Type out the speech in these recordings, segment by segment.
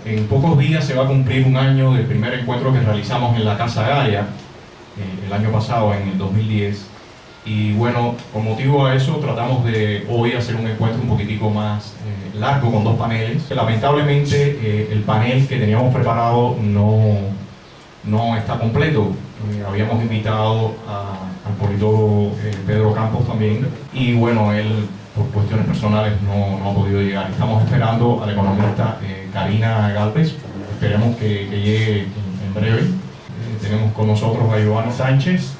En pocos días se va a cumplir un año del primer encuentro que realizamos en la Casa Gaia, el año pasado, en el 2010. Y bueno, con motivo a eso tratamos de hoy hacer un encuentro un poquitico más largo con dos paneles. Lamentablemente el panel que teníamos preparado no está completo. Habíamos invitado al politólogo Pedro Campos también, y bueno, él por cuestiones personales no ha podido llegar. Estamos esperando a la economista Karina Galvez, esperemos que llegue en breve. Tenemos con nosotros a Giovanni Sánchez,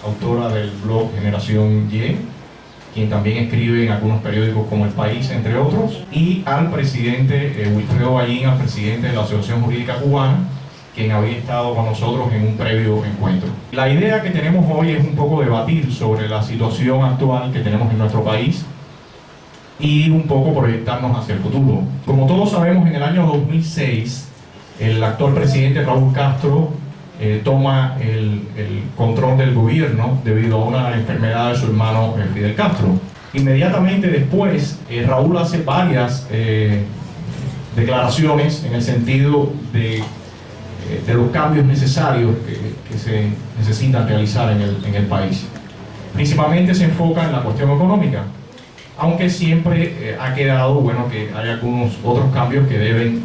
autora del blog Generación Y, quien también escribe en algunos periódicos como El País, entre otros, y al presidente Wilfredo Ballín, al presidente de la Asociación Jurídica Cubana, quien había estado con nosotros en un previo encuentro. La idea que tenemos hoy es un poco debatir sobre la situación actual que tenemos en nuestro país y un poco proyectarnos hacia el futuro. Como todos sabemos, en el año 2006, el actual presidente Raúl Castro toma el control del gobierno debido a una enfermedad de su hermano Fidel Castro. Inmediatamente después, Raúl hace varias declaraciones en el sentido de los cambios necesarios que se necesitan realizar en el país. Principalmente se enfoca en la cuestión económica, aunque siempre ha quedado bueno que hay algunos otros cambios que deben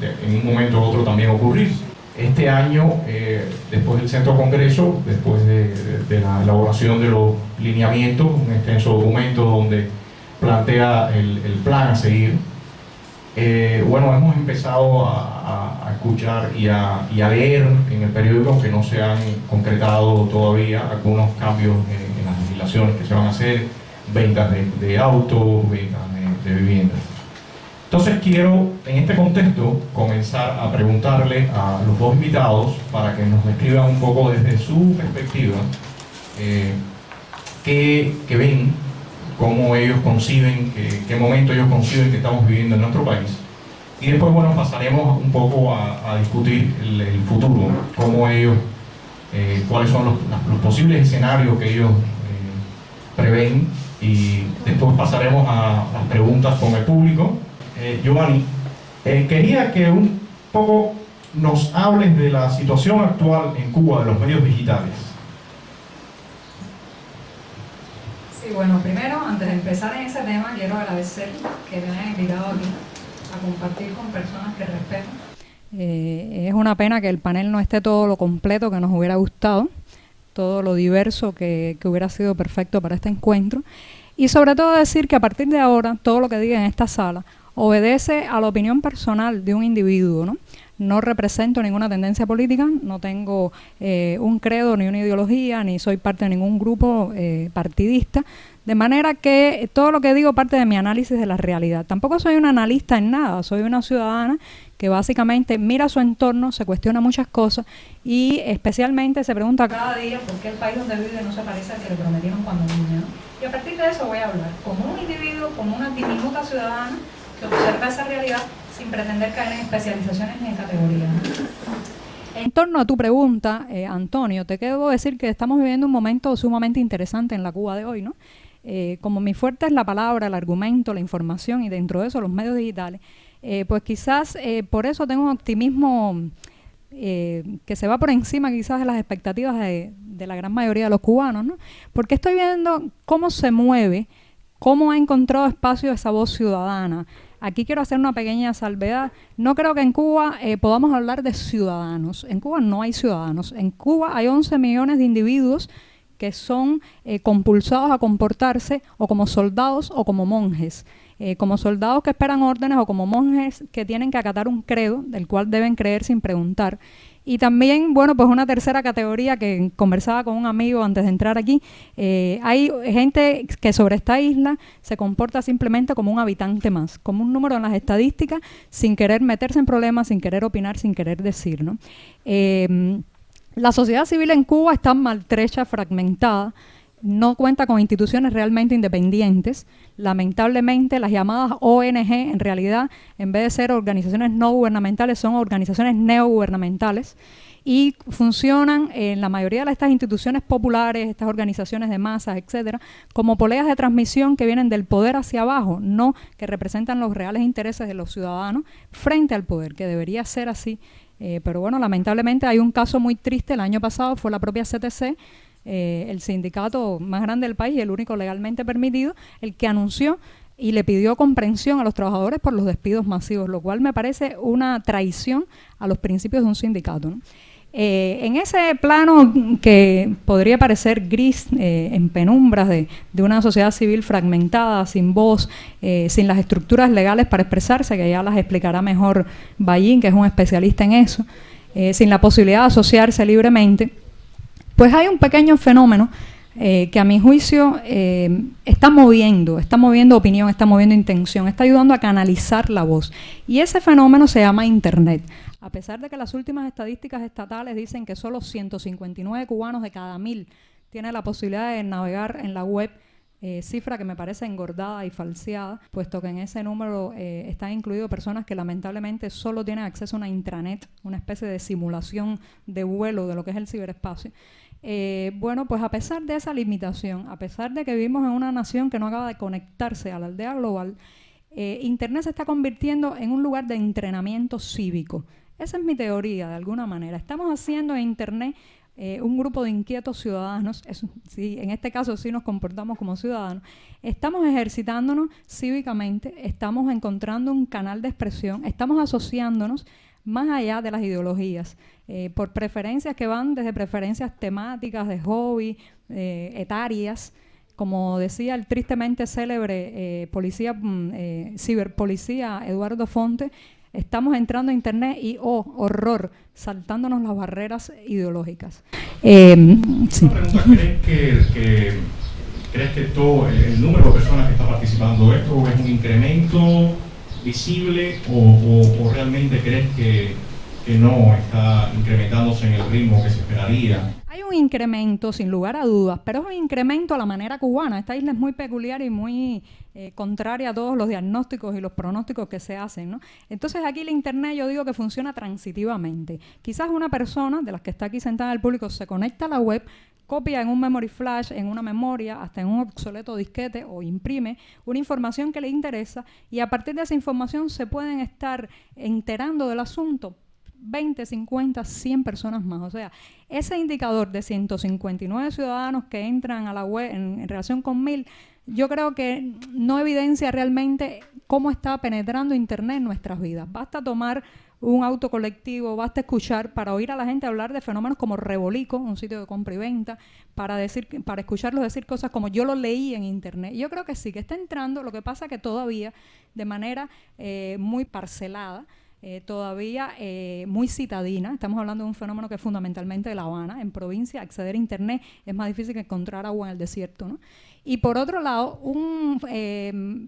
en un momento u otro también ocurrir. Este año, después del Centro Congreso, después de la elaboración de los lineamientos, un extenso documento donde plantea el plan a seguir, bueno, hemos empezado a escuchar y a leer en el periódico, aunque no se han concretado todavía, algunos cambios en las legislaciones que se van a hacer, ventas de autos, ventas de viviendas. Entonces quiero, en este contexto, comenzar a preguntarle a los dos invitados para que nos describan un poco desde su perspectiva qué ven, cómo ellos conciben, qué momento ellos conciben que estamos viviendo en nuestro país. Y después, bueno, pasaremos un poco a discutir el futuro, cómo ellos, cuáles son los posibles escenarios que ellos prevén, y después pasaremos a las preguntas con el público. Giovanni, quería que un poco nos hables de la situación actual en Cuba de los medios digitales. Sí, bueno, primero, antes de empezar en ese tema, quiero agradecer que me hayan invitado aquí a compartir con personas que respeto. Es una pena que el panel no esté todo lo completo que nos hubiera gustado, todo lo diverso que hubiera sido perfecto para este encuentro, y sobre todo decir que a partir de ahora, todo lo que diga en esta sala obedece a la opinión personal de un individuo, ¿no? No represento ninguna tendencia política, no tengo un credo ni una ideología, ni soy parte de ningún grupo partidista, de manera que todo lo que digo parte de mi análisis de la realidad. Tampoco soy una analista en nada, soy una ciudadana que básicamente mira su entorno, se cuestiona muchas cosas y especialmente se pregunta cada día por qué el país donde vive no se parece al que le prometieron cuando niño, ¿no? Y a partir de eso voy a hablar como un individuo, como una diminuta ciudadana que observa esa realidad sin pretender caer en especializaciones ni en categorías. En torno a tu pregunta, Antonio, te debo decir que estamos viviendo un momento sumamente interesante en la Cuba de hoy, ¿no? Como mi fuerte es la palabra, el argumento, la información y dentro de eso los medios digitales, pues quizás por eso tengo un optimismo que se va por encima quizás de las expectativas de la gran mayoría de los cubanos, ¿no? Porque estoy viendo cómo se mueve, cómo ha encontrado espacio esa voz ciudadana. Aquí quiero hacer una pequeña salvedad. No creo que en Cuba podamos hablar de ciudadanos. En Cuba no hay ciudadanos. En Cuba hay 11 millones de individuos que son compulsados a comportarse o como soldados o como monjes. Como soldados que esperan órdenes o como monjes que tienen que acatar un credo del cual deben creer sin preguntar. Y también, bueno, pues una tercera categoría que conversaba con un amigo antes de entrar aquí, hay gente que sobre esta isla se comporta simplemente como un habitante más, como un número en las estadísticas, sin querer meterse en problemas, sin querer opinar, sin querer decir, ¿no? La sociedad civil en Cuba está maltrecha, fragmentada, no cuenta con instituciones realmente independientes. Lamentablemente, las llamadas ONG, en realidad, en vez de ser organizaciones no gubernamentales, son organizaciones neogubernamentales. y funcionan en la mayoría de estas instituciones populares, estas organizaciones de masas, etcétera, como poleas de transmisión que vienen del poder hacia abajo, no que representan los reales intereses de los ciudadanos frente al poder, que debería ser así. Pero bueno, lamentablemente hay un caso muy triste. El año pasado fue la propia CTC, el sindicato más grande del país y el único legalmente permitido, el que anunció y le pidió comprensión a los trabajadores por los despidos masivos, lo cual me parece una traición a los principios de un sindicato, ¿no? En ese plano que podría parecer gris, en penumbras de una sociedad civil fragmentada, sin voz, sin las estructuras legales para expresarse, que ya las explicará mejor Ballín, que es un especialista en eso, sin la posibilidad de asociarse libremente, pues hay un pequeño fenómeno que a mi juicio está moviendo opinión, está moviendo intención, está ayudando a canalizar la voz. Y ese fenómeno se llama Internet. A pesar de que las últimas estadísticas estatales dicen que solo 159 cubanos de cada 1000 tienen la posibilidad de navegar en la web, cifra que me parece engordada y falseada, puesto que en ese número están incluidas personas que lamentablemente solo tienen acceso a una intranet, una especie de simulación de vuelo de lo que es el ciberespacio. Bueno, pues a pesar de esa limitación, a pesar de que vivimos en una nación que no acaba de conectarse a la aldea global, Internet se está convirtiendo en un lugar de entrenamiento cívico. Esa es mi teoría, de alguna manera. Estamos haciendo en Internet un grupo de inquietos ciudadanos, sí, en este caso sí nos comportamos como ciudadanos, estamos ejercitándonos cívicamente, estamos encontrando un canal de expresión, estamos asociándonos más allá de las ideologías, por preferencias que van desde preferencias temáticas, de hobby, etarias, como decía el tristemente célebre ciberpolicía Eduardo Fonte. Estamos entrando a Internet y, oh, horror, saltándonos las barreras ideológicas. Sí. Una pregunta, ¿crees que todo el número de personas que está participando de esto es un incremento visible o realmente crees que no está incrementándose en el ritmo que se esperaría? Hay un incremento, sin lugar a dudas, pero es un incremento a la manera cubana. Esta isla es muy peculiar y muy contraria a todos los diagnósticos y los pronósticos que se hacen, ¿no? Entonces aquí el Internet yo digo que funciona transitivamente. Quizás una persona de las que está aquí sentada en el público se conecta a la web, copia en un memory flash, en una memoria, hasta en un obsoleto disquete o imprime una información que le interesa y a partir de esa información se pueden estar enterando del asunto 20, 50, 100 personas más. O sea, ese indicador de 159 ciudadanos que entran a la web en relación con 1000, yo creo que no evidencia realmente cómo está penetrando Internet en nuestras vidas. Basta tomar un auto colectivo, basta escuchar para oír a la gente hablar de fenómenos como Rebolico, un sitio de compra y venta, para escucharlos decir cosas como yo lo leí en Internet. Y yo creo que sí, que está entrando, lo que pasa que todavía de manera muy parcelada, todavía muy citadina. Estamos hablando de un fenómeno que es fundamentalmente de La Habana. En provincia, acceder a Internet es más difícil que encontrar agua en el desierto, ¿no? Y por otro lado, un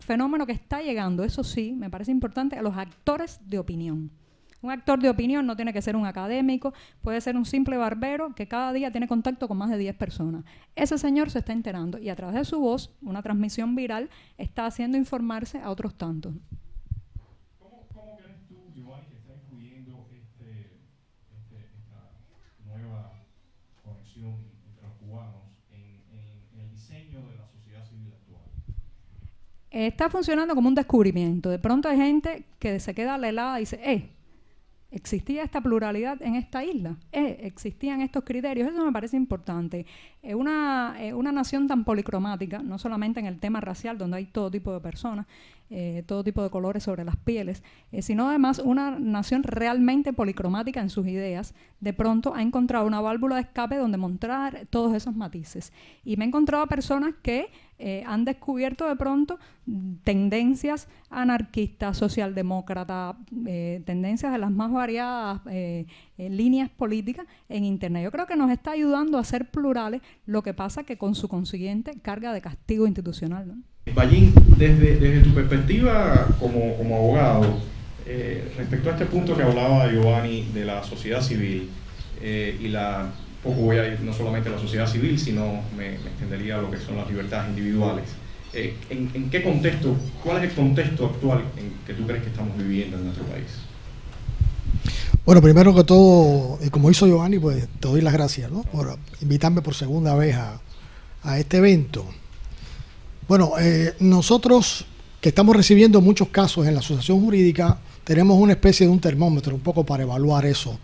fenómeno que está llegando, eso sí, me parece importante, a los actores de opinión. Un actor de opinión no tiene que ser un académico, puede ser un simple barbero que cada día tiene contacto con más de 10 personas. Ese señor se está enterando y a través de su voz, una transmisión viral, está haciendo informarse a otros tantos. ¿Cómo crees tú, Giovanni, que está influyendo esta nueva conexión entre los cubanos en el diseño de la sociedad civil actual? Está funcionando como un descubrimiento. De pronto hay gente que se queda helada y dice, existía esta pluralidad en esta isla, existían estos criterios. Eso me parece importante. Una nación tan policromática, no solamente en el tema racial, donde hay todo tipo de personas, todo tipo de colores sobre las pieles, sino además una nación realmente policromática en sus ideas, de pronto ha encontrado una válvula de escape donde mostrar todos esos matices. Y me he encontrado a personas que han descubierto de pronto tendencias anarquistas, socialdemócratas, tendencias de las más variadas líneas políticas en Internet. Yo creo que nos está ayudando a ser plurales, lo que pasa que con su consiguiente carga de castigo institucional, ¿no? Ballín, desde tu perspectiva como abogado, respecto a este punto que hablaba Giovanni de la sociedad civil, poco voy a ir no solamente a la sociedad civil, sino me extendería a lo que son las libertades individuales. ¿En qué contexto, cuál es el contexto actual en que tú crees que estamos viviendo en nuestro país? Bueno, primero que todo, y como hizo Giovanni, pues te doy las gracias, ¿no?, por invitarme por segunda vez a este evento. Bueno, nosotros que estamos recibiendo muchos casos en la asociación jurídica, tenemos una especie de un termómetro un poco para evaluar eso.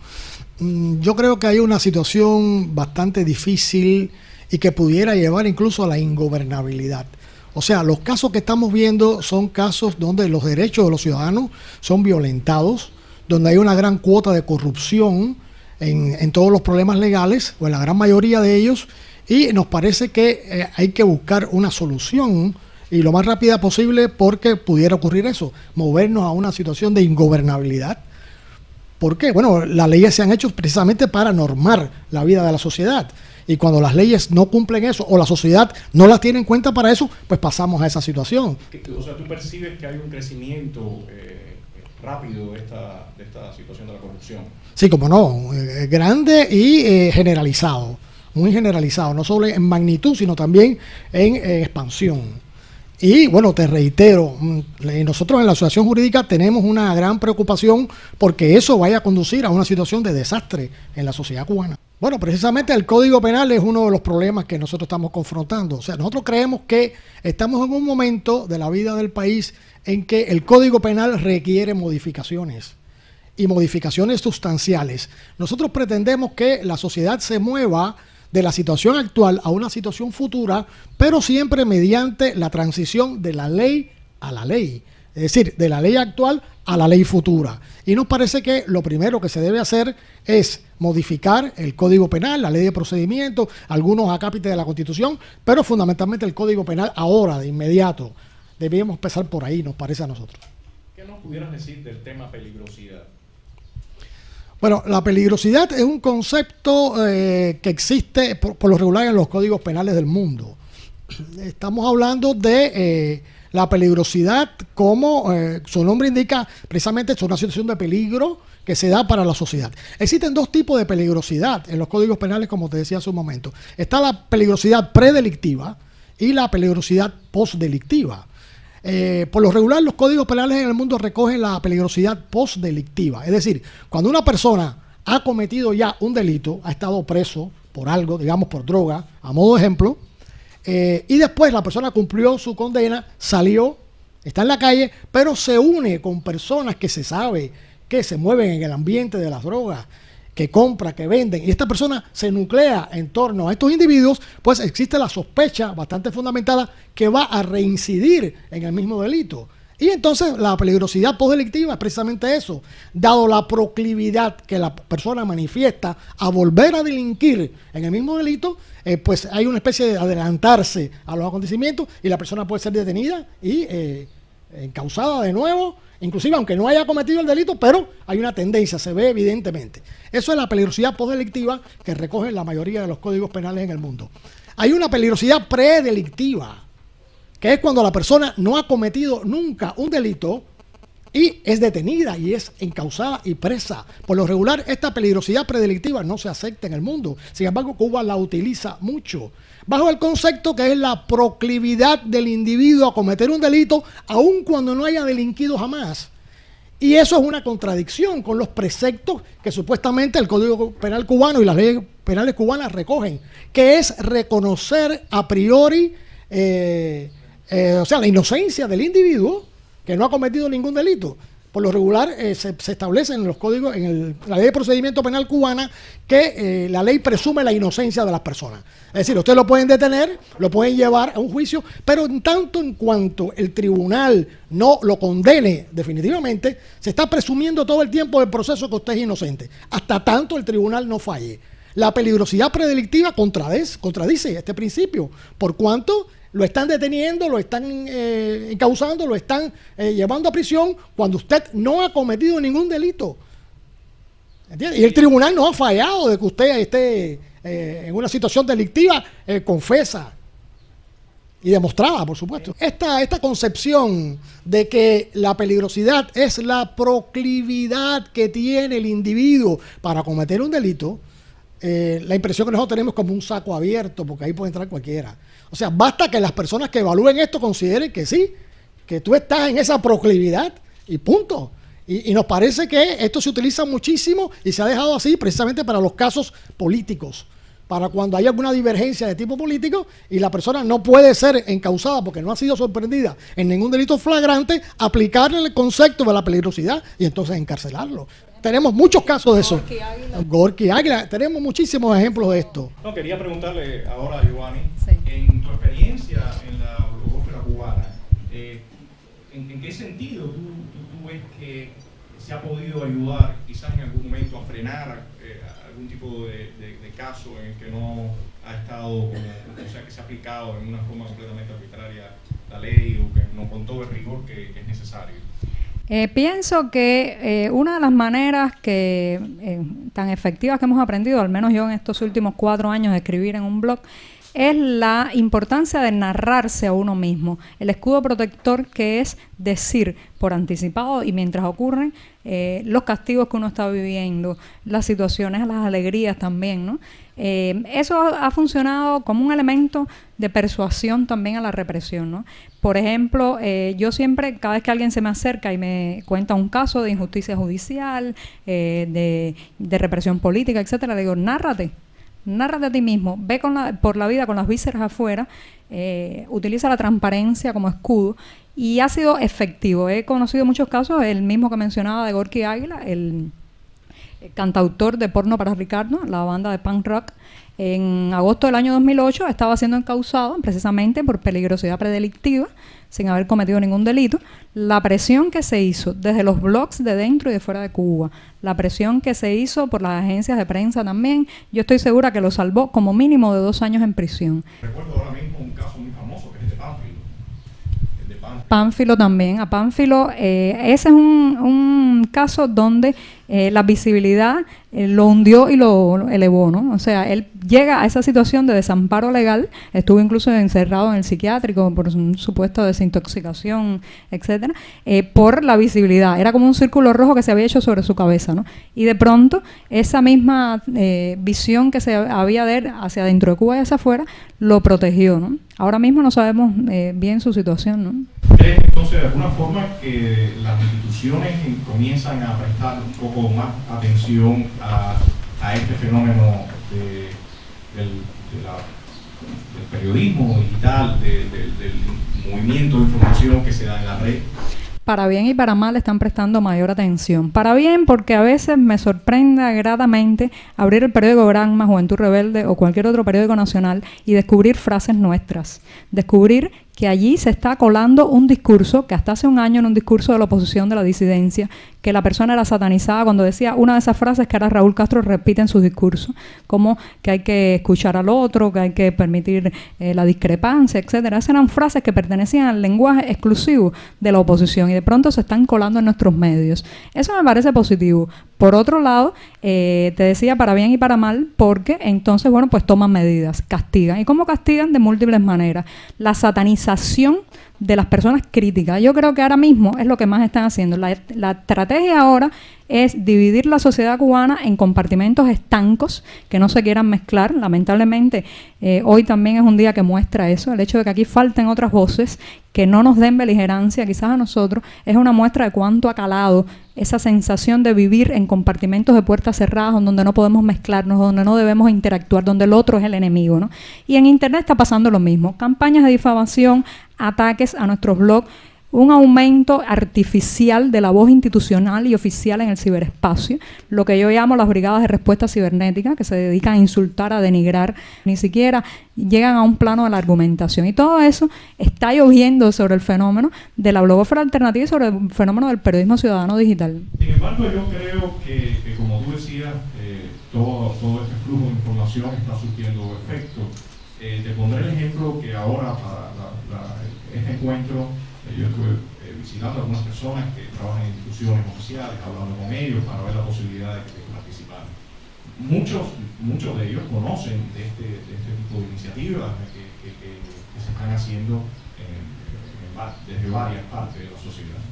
Yo creo que hay una situación bastante difícil y que pudiera llevar incluso a la ingobernabilidad. O sea, los casos que estamos viendo son casos donde los derechos de los ciudadanos son violentados, donde hay una gran cuota de corrupción en todos los problemas legales, o en la gran mayoría de ellos, y nos parece que hay que buscar una solución y lo más rápida posible, porque pudiera ocurrir eso, movernos a una situación de ingobernabilidad. ¿Por qué? Bueno, las leyes se han hecho precisamente para normar la vida de la sociedad, y cuando las leyes no cumplen eso, o la sociedad no las tiene en cuenta para eso, pues pasamos a esa situación. O sea, ¿tú percibes que hay un crecimiento rápido de esta situación de la corrupción? Sí, como no, grande y generalizado, muy generalizado, no solo en magnitud, sino también en expansión. Y bueno, te reitero, nosotros en la asociación jurídica tenemos una gran preocupación porque eso vaya a conducir a una situación de desastre en la sociedad cubana. Bueno, precisamente el Código Penal es uno de los problemas que nosotros estamos confrontando. O sea, nosotros creemos que estamos en un momento de la vida del país en que el Código Penal requiere modificaciones, y modificaciones sustanciales. Nosotros pretendemos que la sociedad se mueva de la situación actual a una situación futura, pero siempre mediante la transición de la ley a la ley. Es decir, de la ley actual a la ley futura. Y nos parece que lo primero que se debe hacer es modificar el Código Penal, la ley de procedimiento, algunos acápites de la Constitución, pero fundamentalmente el Código Penal ahora, de inmediato. Debíamos empezar por ahí, nos parece a nosotros. ¿Qué nos pudieras decir del tema peligrosidad? Bueno, la peligrosidad es un concepto que existe por lo regular en los códigos penales del mundo. Estamos hablando de la peligrosidad como su nombre indica, precisamente es una situación de peligro que se da para la sociedad. Existen dos tipos de peligrosidad en los códigos penales, como te decía hace un momento. Está la peligrosidad predelictiva y la peligrosidad postdelictiva. Por lo regular, los códigos penales en el mundo recogen la peligrosidad postdelictiva. Es decir, cuando una persona ha cometido ya un delito, ha estado preso por algo, digamos por droga, a modo de ejemplo, y después la persona cumplió su condena, salió, está en la calle, pero se une con personas que se sabe que se mueven en el ambiente de las drogas, que compran, que venden, y esta persona se nuclea en torno a estos individuos, pues existe la sospecha bastante fundamentada que va a reincidir en el mismo delito. Y entonces la peligrosidad postdelictiva es precisamente eso. Dado la proclividad que la persona manifiesta a volver a delinquir en el mismo delito, pues hay una especie de adelantarse a los acontecimientos y la persona puede ser detenida y encausada de nuevo, inclusive aunque no haya cometido el delito, pero hay una tendencia, se ve evidentemente. Eso es la peligrosidad postdelictiva que recoge la mayoría de los códigos penales en el mundo. Hay una peligrosidad predelictiva, que es cuando la persona no ha cometido nunca un delito y es detenida y es encausada y presa. Por lo regular, esta peligrosidad predelictiva no se acepta en el mundo. Sin embargo, Cuba la utiliza mucho, bajo el concepto que es la proclividad del individuo a cometer un delito, aun cuando no haya delinquido jamás. Y eso es una contradicción con los preceptos que supuestamente el Código Penal cubano y las leyes penales cubanas recogen, que es reconocer a priori o sea, la inocencia del individuo que no ha cometido ningún delito. Por lo regular se establece en los códigos, la ley de procedimiento penal cubana, que la ley presume la inocencia de las personas. Es decir, ustedes lo pueden detener, lo pueden llevar a un juicio, pero en tanto en cuanto el tribunal no lo condene definitivamente, se está presumiendo todo el tiempo del proceso que usted es inocente, hasta tanto el tribunal no falle. La peligrosidad predelictiva contradice este principio, por cuanto lo están deteniendo, lo están encausando, lo están llevando a prisión cuando usted no ha cometido ningún delito. ¿Entiende? Y el tribunal no ha fallado de que usted esté en una situación delictiva confesa y demostrada, por supuesto. Esta concepción de que la peligrosidad es la proclividad que tiene el individuo para cometer un delito, la impresión que nosotros tenemos como un saco abierto, porque ahí puede entrar cualquiera. O sea, basta que las personas que evalúen esto consideren que sí, que tú estás en esa proclividad y punto. Y nos parece que esto se utiliza muchísimo y se ha dejado así precisamente para los casos políticos, para cuando hay alguna divergencia de tipo político y la persona no puede ser encausada porque no ha sido sorprendida en ningún delito flagrante, aplicarle el concepto de la peligrosidad y entonces encarcelarlo. Tenemos muchos casos de eso. Gorky Águila, tenemos muchísimos ejemplos de esto. No, quería preguntarle ahora a Giovanni, Sí. en tu experiencia en la blogosfera cubana, ¿en qué sentido tú ves que se ha podido ayudar quizás en algún momento a frenar algún tipo de caso en el que no ha estado, o sea, que se ha aplicado en una forma completamente arbitraria la ley o que no con todo el rigor que es necesario? Pienso que una de las maneras tan efectivas que hemos aprendido, al menos yo en estos últimos 4 años de escribir en un blog, es la importancia de narrarse a uno mismo, el escudo protector que es decir por anticipado y mientras ocurren los castigos que uno está viviendo, las situaciones, las alegrías también, ¿no? Eso ha funcionado como un elemento de persuasión también a la represión, ¿no? Por ejemplo, yo siempre, cada vez que alguien se me acerca y me cuenta un caso de injusticia judicial, de represión política, etcétera, le digo, nárrate a ti mismo, ve por la vida con las vísceras afuera, utiliza la transparencia como escudo y ha sido efectivo. He conocido muchos casos, el mismo que mencionaba de Gorky Águila, el cantautor de Porno para Ricardo, la banda de punk rock. En agosto del año 2008 estaba siendo encausado precisamente por peligrosidad predelictiva, sin haber cometido ningún delito. La presión que se hizo desde los blogs de dentro y de fuera de Cuba, la presión que se hizo por las agencias de prensa también, yo estoy segura que lo salvó como mínimo de 2 años en prisión. Recuerdo ahora mismo un caso muy famoso que es el de Pánfilo. Pánfilo también. A Pánfilo, ese es un caso donde la visibilidad lo hundió y lo elevó, ¿no? O sea, él llega a esa situación de desamparo legal, estuvo incluso encerrado en el psiquiátrico por un supuesto desintoxicación, etcétera, por la visibilidad. Era como un círculo rojo que se había hecho sobre su cabeza, ¿no? Y de pronto, esa misma visión que se había de él hacia dentro de Cuba y hacia afuera, lo protegió, ¿no? Ahora mismo no sabemos bien su situación, ¿no? ¿Crees entonces de alguna forma que las instituciones comienzan a prestar un poco más atención a este fenómeno del periodismo digital, del movimiento de información que se da en la red? Para bien y para mal están prestando mayor atención. Para bien porque a veces me sorprende gratamente abrir el periódico Granma, Juventud Rebelde o cualquier otro periódico nacional y descubrir frases nuestras. Descubrir que allí se está colando un discurso que hasta hace un año era un discurso de la oposición, de la disidencia, que la persona era satanizada cuando decía una de esas frases que ahora Raúl Castro repite en sus discursos, como que hay que escuchar al otro, que hay que permitir la discrepancia, etcétera. Esas eran frases que pertenecían al lenguaje exclusivo de la oposición y de pronto se están colando en nuestros medios. Eso me parece positivo. Por otro lado, te decía para bien y para mal, porque entonces, bueno, pues toman medidas, castigan. ¿Y cómo castigan? De múltiples maneras. La satanización de las personas críticas. Yo creo que ahora mismo es lo que más están haciendo. La estrategia ahora es dividir la sociedad cubana en compartimentos estancos que no se quieran mezclar. Lamentablemente, hoy también es un día que muestra eso. El hecho de que aquí falten otras voces que no nos den beligerancia, quizás a nosotros, es una muestra de cuánto ha calado esa sensación de vivir en compartimentos de puertas cerradas, donde no podemos mezclarnos, donde no debemos interactuar, donde el otro es el enemigo, ¿no? Y en Internet está pasando lo mismo. Campañas de difamación, ataques a nuestros blogs, un aumento artificial de la voz institucional y oficial en el ciberespacio, lo que yo llamo las brigadas de respuesta cibernética, que se dedican a insultar, a denigrar, ni siquiera llegan a un plano de la argumentación. Y todo eso está lloviendo sobre el fenómeno de la blogósfera alternativa y sobre el fenómeno del periodismo ciudadano digital. Sin embargo, yo creo que como tú decías, todo este flujo de información está surtiendo efecto. Te pondré el ejemplo que ahora para este encuentro yo estuve visitando a algunas personas que trabajan en instituciones oficiales, hablando con ellos para ver la posibilidad de que participaran. Muchos de ellos conocen de este tipo de iniciativas que se están haciendo desde varias partes de la sociedad.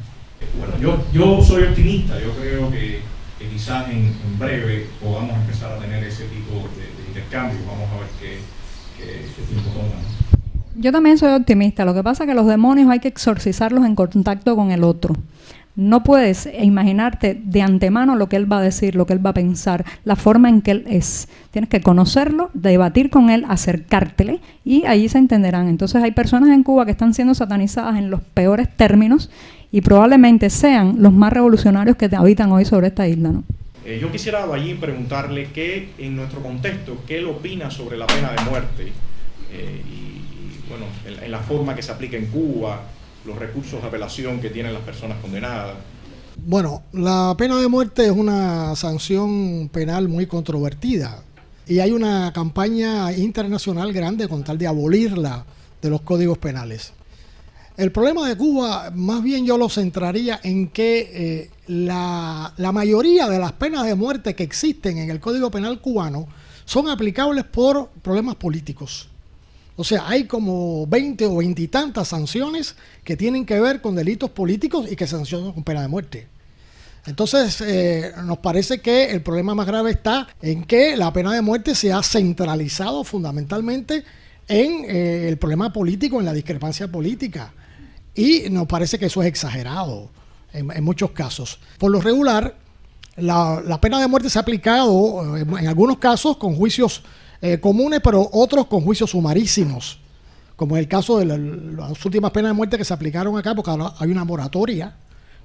Bueno, yo soy optimista, yo creo que quizás en breve podamos empezar a tener ese tipo de intercambio. Vamos a ver qué tiempo toma. Yo también soy optimista. Lo que pasa es que los demonios hay que exorcizarlos en contacto con el otro. no puedes imaginarte de antemano lo que él va a decir, lo que él va a pensar, la forma en que él es. Tienes que conocerlo, debatir con él, acercártele y ahí se entenderán. Entonces hay personas en Cuba que están siendo satanizadas en los peores términos y probablemente sean los más revolucionarios que habitan hoy sobre esta isla, ¿no? Yo quisiera, Ballín, preguntarle qué, en nuestro contexto, qué él opina sobre la pena de muerte bueno, en la forma que se aplica en Cuba, los recursos de apelación que tienen las personas condenadas. Bueno, la pena de muerte es una sanción penal muy controvertida y hay una campaña internacional grande con tal de abolirla de los códigos penales. El problema de Cuba, más bien yo lo centraría en que la mayoría de las penas de muerte que existen en el Código Penal cubano son aplicables por problemas políticos. O sea, hay como 20 o 20 y tantas sanciones que tienen que ver con delitos políticos y que se sancionan con pena de muerte. Entonces, nos parece que el problema más grave está en que la pena de muerte se ha centralizado fundamentalmente en el problema político, en la discrepancia política. Y nos parece que eso es exagerado en muchos casos. Por lo regular, la pena de muerte se ha aplicado en algunos casos con juicios comunes, pero otros con juicios sumarísimos, como en el caso de las últimas penas de muerte que se aplicaron acá, porque ahora hay una moratoria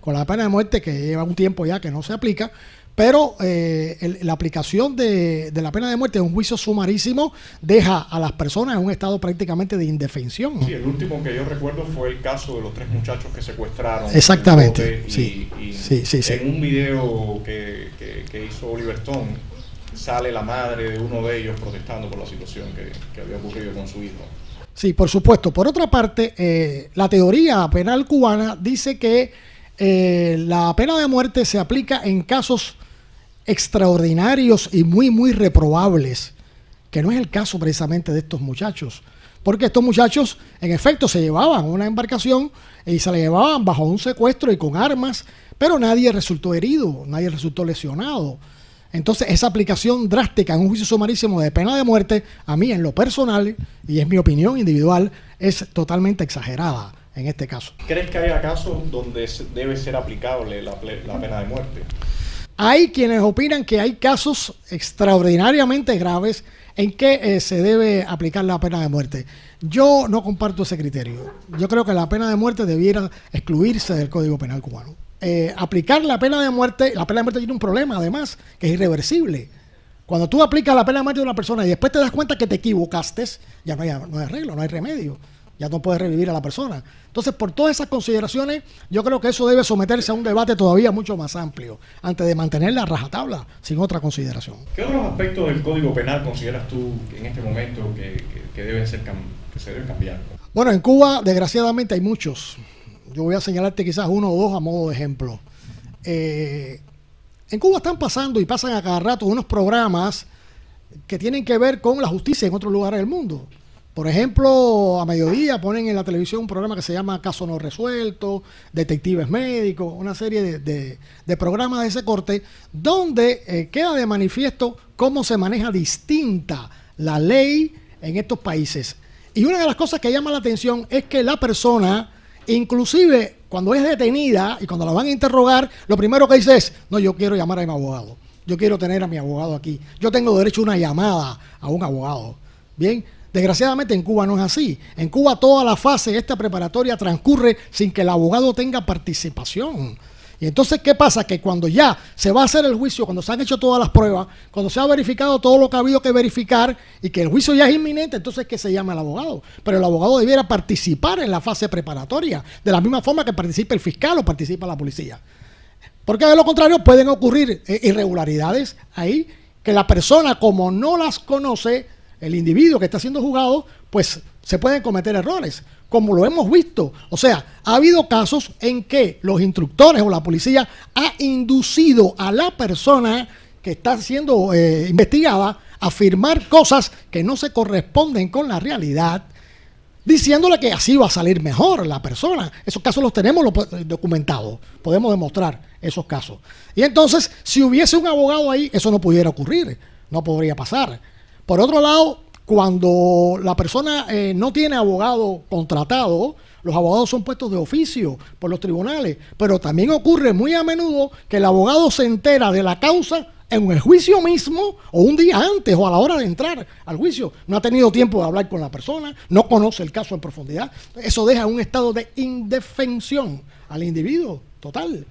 con la pena de muerte que lleva un tiempo ya que no se aplica, pero la aplicación de la pena de muerte en un juicio sumarísimo deja a las personas en un estado prácticamente de indefensión. Sí, el último que yo recuerdo fue el caso de los 3 muchachos que secuestraron. Exactamente, sí. En un video que hizo Oliver Stone, sale la madre de uno de ellos protestando por la situación que había ocurrido con su hijo. Sí, por supuesto. Por otra parte, la teoría penal cubana dice que la pena de muerte se aplica en casos extraordinarios y muy, muy reprobables, que no es el caso precisamente de estos muchachos. Porque estos muchachos, en efecto, se llevaban una embarcación y se la llevaban bajo un secuestro y con armas, pero nadie resultó herido, nadie resultó lesionado. Entonces, esa aplicación drástica en un juicio sumarísimo de pena de muerte, a mí en lo personal, y es mi opinión individual, es totalmente exagerada en este caso. ¿Crees que haya casos donde debe ser aplicable la pena de muerte? Hay quienes opinan que hay casos extraordinariamente graves en que se debe aplicar la pena de muerte. Yo no comparto ese criterio. Yo creo que la pena de muerte debiera excluirse del Código Penal cubano. Aplicar la pena de muerte tiene un problema además, que es irreversible. Cuando tú aplicas la pena de muerte de una persona y después te das cuenta que te equivocaste, ya no hay arreglo, no hay remedio, ya no puedes revivir a la persona. Entonces, por todas esas consideraciones, yo creo que eso debe someterse a un debate todavía mucho más amplio, antes de mantener la rajatabla sin otra consideración. ¿Qué otros aspectos del Código Penal consideras tú en este momento que deben ser que se deben cambiar? Bueno, en Cuba, desgraciadamente, hay muchos. Yo voy a señalarte quizás uno o dos a modo de ejemplo. En Cuba están pasando y pasan a cada rato unos programas que tienen que ver con la justicia en otros lugares del mundo. Por ejemplo, a mediodía ponen en la televisión un programa que se llama Caso No Resuelto, Detectives Médicos, una serie de programas de ese corte, donde queda de manifiesto cómo se maneja distinta la ley en estos países. Y una de las cosas que llama la atención es que la persona, inclusive cuando es detenida y cuando la van a interrogar, lo primero que dice es: no, yo quiero llamar a mi abogado, yo quiero tener a mi abogado aquí, yo tengo derecho a una llamada a un abogado. Bien, desgraciadamente en Cuba no es así. En Cuba toda la fase esta preparatoria transcurre sin que el abogado tenga participación. Y entonces, ¿qué pasa? Que cuando ya se va a hacer el juicio, cuando se han hecho todas las pruebas, cuando se ha verificado todo lo que ha habido que verificar y que el juicio ya es inminente, entonces que se llama el abogado. Pero el abogado debiera participar en la fase preparatoria, de la misma forma que participa el fiscal o participa la policía. Porque de lo contrario pueden ocurrir irregularidades ahí, que la persona, como no las conoce, el individuo que está siendo juzgado, pues se pueden cometer errores, como lo hemos visto. O sea, ha habido casos en que los instructores o la policía ha inducido a la persona que está siendo investigada a afirmar cosas que no se corresponden con la realidad, diciéndole que así va a salir mejor la persona. Esos casos los tenemos documentados, podemos demostrar esos casos. Y entonces, si hubiese un abogado ahí, eso no pudiera ocurrir, no podría pasar. Por otro lado, cuando la persona no tiene abogado contratado, Los abogados son puestos de oficio por los tribunales, pero también ocurre muy a menudo que el abogado se entera de la causa en el juicio mismo o un día antes o a la hora de entrar al juicio. No ha tenido tiempo de hablar con la persona, no conoce el caso en profundidad. Eso deja un estado de indefensión al individuo total.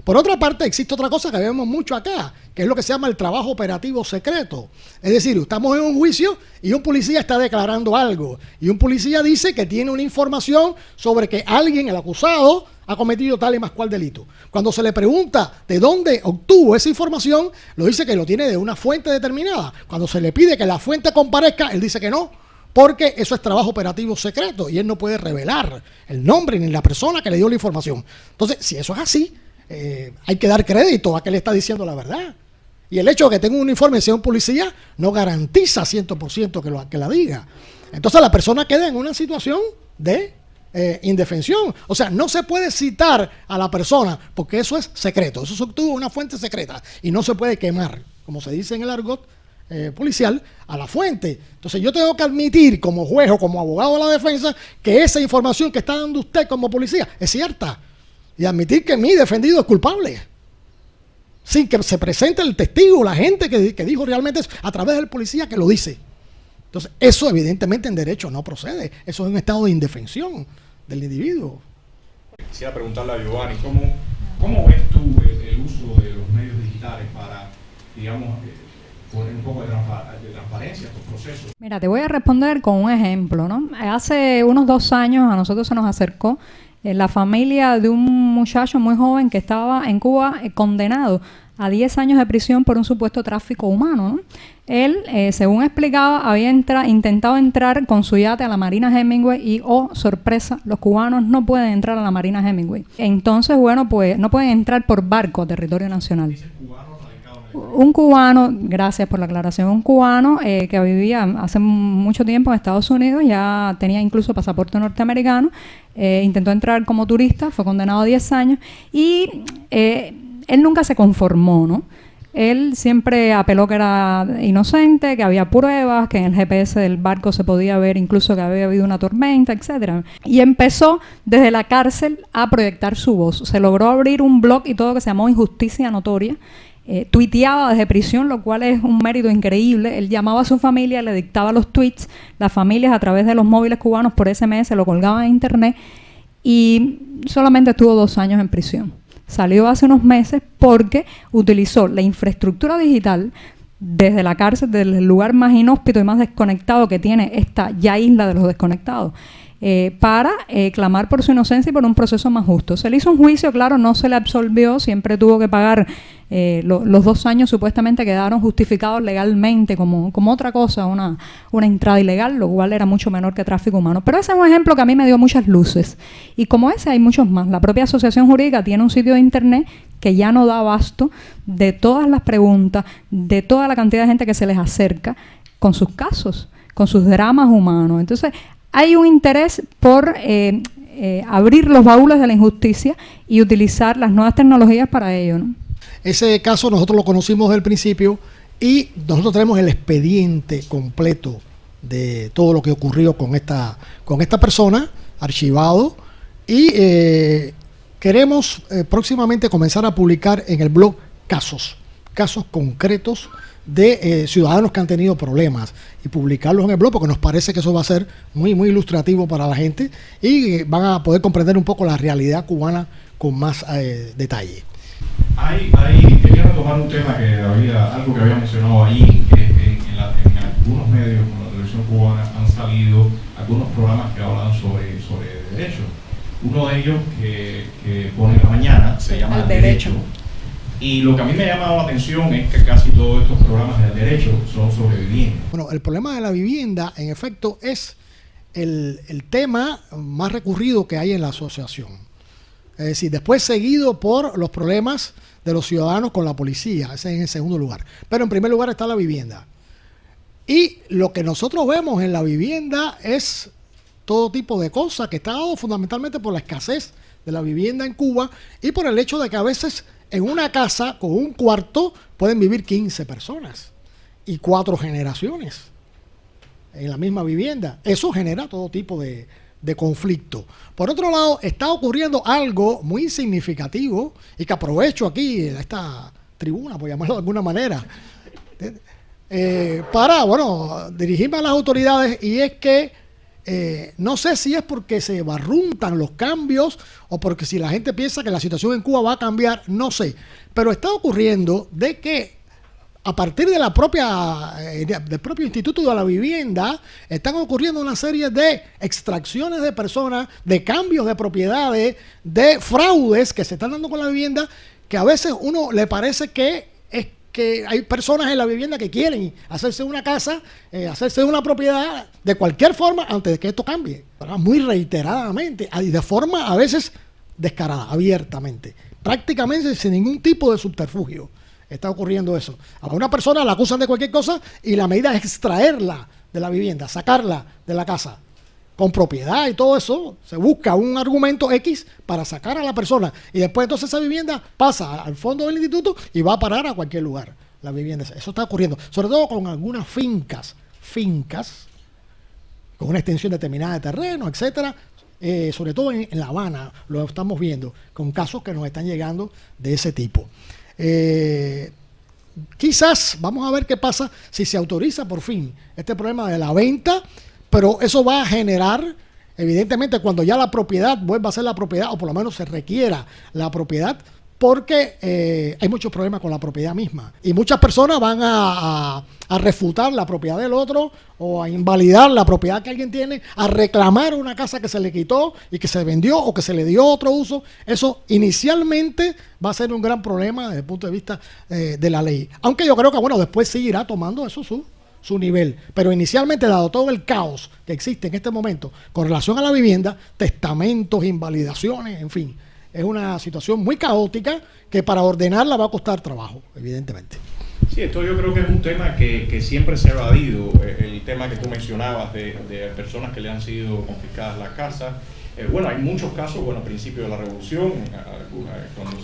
Por otra parte, existe otra cosa que vemos mucho acá, que es lo que se llama el trabajo operativo secreto. Es decir, estamos en un juicio y un policía está declarando algo. Y un policía dice que tiene una información sobre que alguien, el acusado, ha cometido tal y más cual delito. Cuando se le pregunta de dónde obtuvo esa información, lo dice que lo tiene de una fuente determinada. Cuando se le pide que la fuente comparezca, él dice que no, porque eso es trabajo operativo secreto y él no puede revelar el nombre ni la persona que le dio la información. Entonces, si eso es así, hay que dar crédito a que le está diciendo la verdad. Y el hecho de que tenga un informe sea un policía no garantiza 100% que la diga. Entonces la persona queda en una situación de indefensión. O sea, no se puede citar a la persona porque eso es secreto. Eso se obtuvo una fuente secreta y no se puede quemar, como se dice en el argot policial, a la fuente. Entonces yo tengo que admitir como juez o como abogado de la defensa que esa información que está dando usted como policía es cierta. Y admitir que mi defendido es culpable, sin que se presente el testigo, la gente que dijo realmente es a través del policía que lo dice. Entonces, eso evidentemente en derecho no procede. Eso es un estado de indefensión del individuo. Quisiera preguntarle a Giovanni, ¿cómo ves tú el uso de los medios digitales para, digamos, poner un poco de transparencia a estos procesos? Mira, te voy a responder con un ejemplo, ¿no? Hace unos 2 años a nosotros se nos acercó la familia de un muchacho muy joven que estaba en Cuba condenado a 10 años de prisión por un supuesto tráfico humano, ¿no? Él, según explicaba, había intentado entrar con su yate a la Marina Hemingway y, oh, sorpresa, los cubanos no pueden entrar a la Marina Hemingway. Entonces, bueno, pues no pueden entrar por barco a territorio nacional. Un cubano, gracias por la aclaración, un cubano que vivía hace mucho tiempo en Estados Unidos, ya tenía incluso pasaporte norteamericano, intentó entrar como turista, fue condenado a 10 años y él nunca se conformó, ¿no? Él siempre apeló que era inocente, que había pruebas, que en el GPS del barco se podía ver incluso que había habido una tormenta, etcétera. Y empezó desde la cárcel a proyectar su voz. Se logró abrir un blog y todo que se llamó Injusticia Notoria. Tuiteaba desde prisión, lo cual es un mérito increíble. Él llamaba a su familia, le dictaba los tweets, las familias a través de los móviles cubanos por SMS lo colgaban en internet y solamente estuvo 2 años en prisión. Salió hace unos meses porque utilizó la infraestructura digital desde la cárcel, desde el lugar más inhóspito y más desconectado que tiene esta ya isla de los desconectados, para clamar por su inocencia y por un proceso más justo. Se le hizo un juicio, claro, no se le absolvió, siempre tuvo que pagar los 2 años, supuestamente quedaron justificados legalmente como otra cosa, una entrada ilegal, lo cual era mucho menor que tráfico humano. Pero ese es un ejemplo que a mí me dio muchas luces. Y como ese hay muchos más. La propia asociación jurídica tiene un sitio de internet que ya no da abasto de todas las preguntas, de toda la cantidad de gente que se les acerca con sus casos, con sus dramas humanos. Entonces, hay un interés por abrir los baúles de la injusticia y utilizar las nuevas tecnologías para ello, ¿no? Ese caso nosotros lo conocimos desde el principio y nosotros tenemos el expediente completo de todo lo que ocurrió con esta persona, archivado, y queremos próximamente comenzar a publicar en el blog casos concretos de ciudadanos que han tenido problemas y publicarlos en el blog porque nos parece que eso va a ser muy, muy ilustrativo para la gente y van a poder comprender un poco la realidad cubana con más detalle. Quería retomar un tema algo que había mencionado ahí, que en algunos medios como la televisión cubana han salido algunos programas que hablan sobre derecho. Uno de ellos que pone en la mañana se llama El Derecho. Y lo que a mí me ha llamado la atención es que casi todos estos programas del derecho son sobre vivienda. Bueno, el problema de la vivienda, en efecto, es el tema más recurrido que hay en la asociación. Es decir, después seguido por los problemas de los ciudadanos con la policía, ese es en el segundo lugar. Pero en primer lugar está la vivienda. Y lo que nosotros vemos en la vivienda es todo tipo de cosas que está dado fundamentalmente por la escasez de la vivienda en Cuba y por el hecho de que a veces en una casa con un cuarto pueden vivir 15 personas y 4 generaciones en la misma vivienda. Eso genera todo tipo de de conflicto. Por otro lado, está ocurriendo algo muy significativo y que aprovecho aquí esta tribuna, por llamarlo de alguna manera, para, bueno, dirigirme a las autoridades, y es que no sé si es porque se barruntan los cambios o porque si la gente piensa que la situación en Cuba va a cambiar, no sé, pero está ocurriendo de que a partir de la del propio Instituto de la Vivienda están ocurriendo una serie de extracciones de personas, de cambios de propiedades, de fraudes que se están dando con la vivienda, que a veces uno le parece que hay personas en la vivienda que quieren hacerse una casa, hacerse una propiedad de cualquier forma antes de que esto cambie, ¿verdad? Muy reiteradamente y de forma a veces descarada, abiertamente, prácticamente sin ningún tipo de subterfugio. Está ocurriendo eso. A una persona la acusan de cualquier cosa y la medida es extraerla de la vivienda, sacarla de la casa con propiedad y todo eso. Se busca un argumento X para sacar a la persona y después entonces esa vivienda pasa al fondo del instituto y va a parar a cualquier lugar. La vivienda, eso está ocurriendo, sobre todo con algunas fincas con una extensión determinada de terreno, etcétera. Sobre todo en La Habana lo estamos viendo con casos que nos están llegando de ese tipo. Quizás vamos a ver qué pasa si se autoriza por fin este problema de la venta, pero eso va a generar, evidentemente, cuando ya la propiedad vuelva a ser la propiedad, o por lo menos se requiera la propiedad, porque hay muchos problemas con la propiedad misma y muchas personas van a refutar la propiedad del otro o a invalidar la propiedad que alguien tiene, a reclamar una casa que se le quitó y que se vendió o que se le dio otro uso. Eso inicialmente va a ser un gran problema desde el punto de vista de la ley, aunque yo creo que bueno, después sí irá tomando eso su nivel, pero inicialmente, dado todo el caos que existe en este momento con relación a la vivienda, testamentos, invalidaciones, en fin, es una situación muy caótica que para ordenarla va a costar trabajo, evidentemente. Sí, esto yo creo que es un tema que siempre se ha evadido, el tema que tú mencionabas de personas que le han sido confiscadas las casas. Bueno, hay muchos casos, bueno, a principio de la revolución, cuando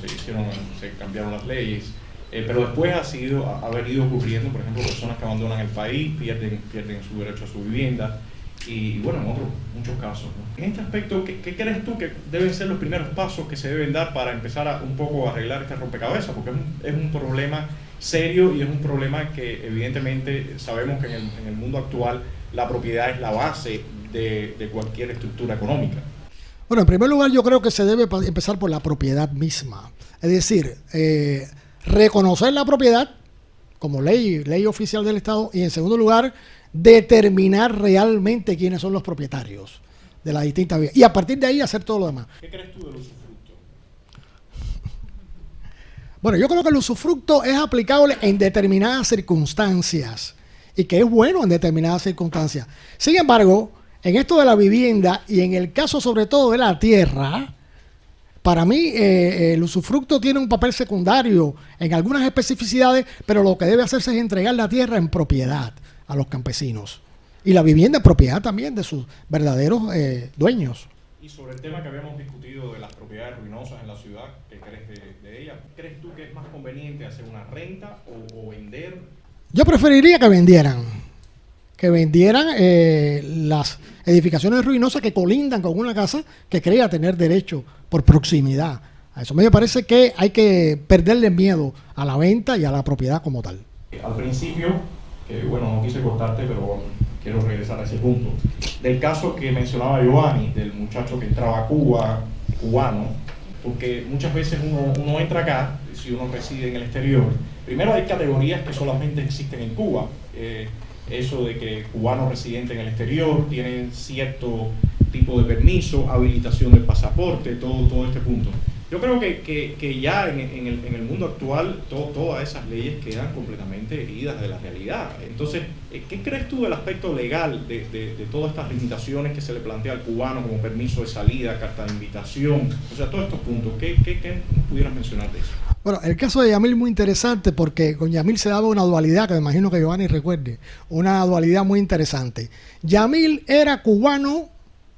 se cambiaron las leyes, pero después ha venido ocurriendo, por ejemplo, personas que abandonan el país, pierden su derecho a su vivienda, y bueno, en otros muchos casos, ¿no? En este aspecto, ¿qué crees tú que deben ser los primeros pasos que se deben dar para empezar un poco a arreglar este rompecabezas? Porque es un problema serio y es un problema que evidentemente sabemos que en el mundo actual la propiedad es la base de cualquier estructura económica. Bueno, en primer lugar yo creo que se debe empezar por la propiedad misma, es decir, reconocer la propiedad como ley oficial del Estado, y en segundo lugar determinar realmente quiénes son los propietarios de las distintas vías y a partir de ahí hacer todo lo demás. ¿Qué crees tú del usufructo? Bueno, yo creo que el usufructo es aplicable en determinadas circunstancias y que es bueno en determinadas circunstancias. Sin embargo, en esto de la vivienda y en el caso sobre todo de la tierra, para mí el usufructo tiene un papel secundario en algunas especificidades, pero lo que debe hacerse es entregar la tierra en propiedad a los campesinos y la vivienda en propiedad también de sus verdaderos dueños. Y sobre el tema que habíamos discutido de las propiedades ruinosas en la ciudad, ¿qué crees de ellas? ¿Crees tú que es más conveniente hacer una renta o vender? Yo preferiría que vendieran las edificaciones ruinosas que colindan con una casa que crea tener derecho por proximidad. A eso me parece que hay que perderle miedo a la venta y a la propiedad como tal. Al principio, que bueno, no quise cortarte, pero quiero regresar a ese punto, del caso que mencionaba Giovanni, del muchacho que entraba a Cuba, cubano, porque muchas veces uno entra acá, si uno reside en el exterior, primero hay categorías que solamente existen en Cuba, eso de que cubanos residentes en el exterior tienen cierto tipo de permiso, habilitación del pasaporte, todo este punto. Yo creo que ya en el mundo actual todas esas leyes quedan completamente idas de la realidad. Entonces, ¿qué crees tú del aspecto legal de todas estas limitaciones que se le plantea al cubano como permiso de salida, carta de invitación? O sea, todos estos puntos, ¿qué pudieras mencionar de eso? Bueno, el caso de Yamil es muy interesante porque con Yamil se daba una dualidad que me imagino que Giovanni recuerde, una dualidad muy interesante. Yamil era cubano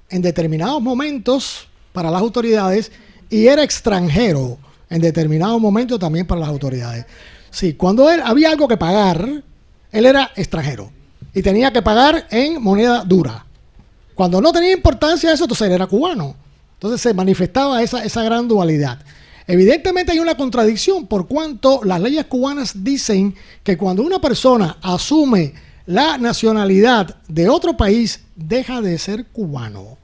en determinados momentos para las autoridades y era extranjero en determinados momentos también para las autoridades. Sí, cuando él había algo que pagar, él era extranjero y tenía que pagar en moneda dura. Cuando no tenía importancia eso, entonces él era cubano. Entonces se manifestaba esa gran dualidad. Evidentemente hay una contradicción por cuanto las leyes cubanas dicen que cuando una persona asume la nacionalidad de otro país, deja de ser cubano.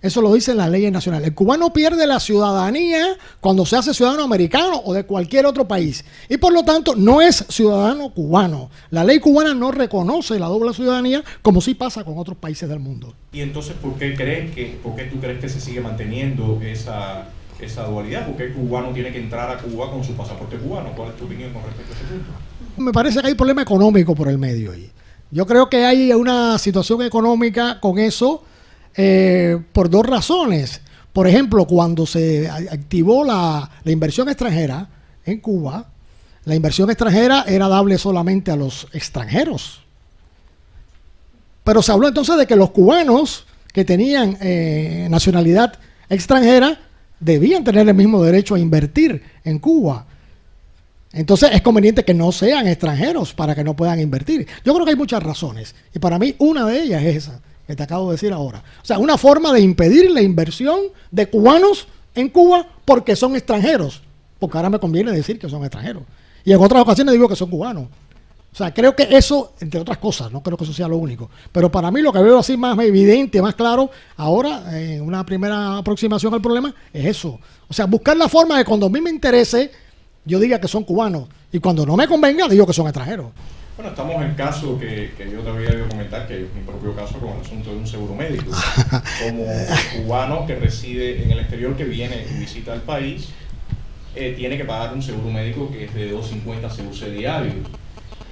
Eso lo dicen las leyes nacionales. El cubano pierde la ciudadanía cuando se hace ciudadano americano o de cualquier otro país. Y por lo tanto no es ciudadano cubano. La ley cubana no reconoce la doble ciudadanía como sí pasa con otros países del mundo. Y entonces, ¿por qué tú crees que se sigue manteniendo esa dualidad? ¿Por qué el cubano tiene que entrar a Cuba con su pasaporte cubano? ¿Cuál es tu opinión con respecto a ese punto? Me parece que hay problema económico por el medio ahí. Yo creo que hay una situación económica con eso por dos razones. Por ejemplo, cuando se activó la inversión extranjera en Cuba, la inversión extranjera era dable solamente a los extranjeros. Pero se habló entonces de que los cubanos que tenían nacionalidad extranjera debían tener el mismo derecho a invertir en Cuba. Entonces es conveniente que no sean extranjeros para que no puedan invertir. Yo creo que hay muchas razones. Y para mí una de ellas es esa que te acabo de decir ahora. O sea, una forma de impedir la inversión de cubanos en Cuba porque son extranjeros. Porque ahora me conviene decir que son extranjeros. Y en otras ocasiones digo que son cubanos. O sea, creo que eso, entre otras cosas, no creo que eso sea lo único. Pero para mí lo que veo así más evidente, más claro, ahora, en una primera aproximación al problema, es eso. O sea, buscar la forma de cuando a mí me interese, yo diga que son cubanos. Y cuando no me convenga, digo que son extranjeros. Bueno, estamos en el caso que yo te había ido a comentar, que es mi propio caso con el asunto de un seguro médico. Como cubano que reside en el exterior, que viene y visita el país, tiene que pagar un seguro médico que es de 2.50 CUC diarios.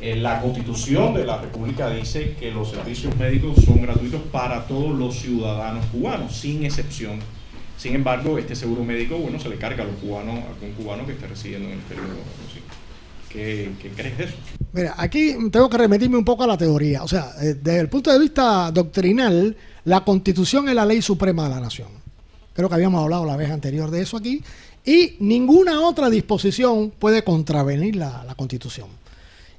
La Constitución de la República dice que los servicios médicos son gratuitos para todos los ciudadanos cubanos, sin excepción. Sin embargo, este seguro médico, bueno, se le carga a los cubanos, a algún cubano que esté residiendo en el exterior. ¿Qué crees de eso? Mira, aquí tengo que remitirme un poco a la teoría. O sea, desde el punto de vista doctrinal, la Constitución es la ley suprema de la nación. Creo que habíamos hablado la vez anterior de eso aquí. Y ninguna otra disposición puede contravenir la Constitución.